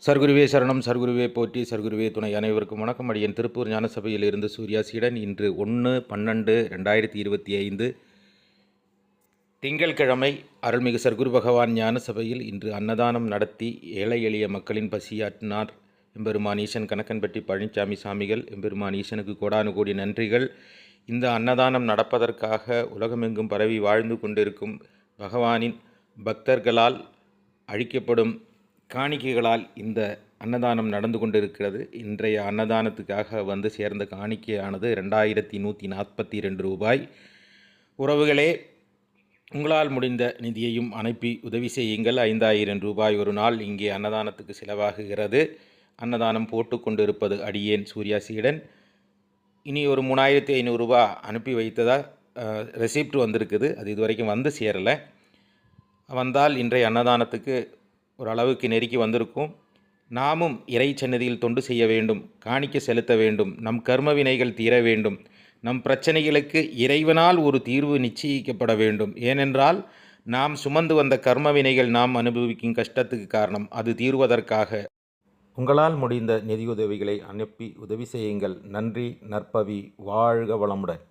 சர்க்குருவே சரணம், சர்க்குருவே போற்றி, சர்க்குருவே துணை. அனைவருக்கும் வணக்கம். அடியேன் திருப்பூர் ஞானசபையில் இருந்து சூர்யா சீடன். இன்று 1/12/2025 திங்கட்கிழமை அருள்மிகு சர்க்குரு பகவான் ஞானசபையில் இன்று அன்னதானம் நடத்தி ஏழை எளிய மக்களின் பசியாற்றினார் எம்பெருமான் ஈசன் கணக்கன்பட்டி பழனிசாமி சாமிகள். எம்பெருமான் ஈசனுக்கு கோடானு கோடி நன்றிகள். இந்த அன்னதானம் நடப்பதற்காக உலகமெங்கும் பரவி வாழ்ந்து கொண்டிருக்கும் பகவானின் பக்தர்களால் அழிக்கப்படும் காணிக்கைகளால் இந்த அன்னதானம் நடந்து கொண்டிருக்கிறது. இன்றைய அன்னதானத்துக்காக வந்து சேர்ந்த காணிக்கையானது 2142 ரூபாய். உறவுகளே, உங்களால் முடிந்த நிதியையும் அனுப்பி உதவி செய்யுங்கள். 5000 ரூபாய் ஒரு நாள் இங்கே அன்னதானத்துக்கு செலவாகுகிறது. அன்னதானம் போட்டு கொண்டிருப்பது அடியேன் சூர்யா சீடன். இனி ஒரு 3500 ரூபா அனுப்பி வைத்ததாக ரெசிப்ட் வந்திருக்குது. அது இதுவரைக்கும் வந்து சேரலை. வந்தால் இன்றைய அன்னதானத்துக்கு ஓரளவுக்கு நெருக்கி வந்திருக்கும். நாமும் இறை சன்னதியில் தொண்டு செய்ய வேண்டும், காணிக்க செலுத்த வேண்டும், நம் கர்ம வினைகள் தீர வேண்டும், நம் பிரச்சனைகளுக்கு இறைவனால் ஒரு தீர்வு நிச்சயிக்கப்பட வேண்டும். ஏனென்றால் நாம் சுமந்து வந்த கர்ம வினைகள் நாம் அனுபவிக்கும் கஷ்டத்துக்கு காரணம். அது தீர்வதற்காக உங்களால் முடிந்த நிதியுதவிகளை அனுப்பி உதவி செய்யுங்கள். நன்றி. நற்பவி. வாழ்க வளமுடன்.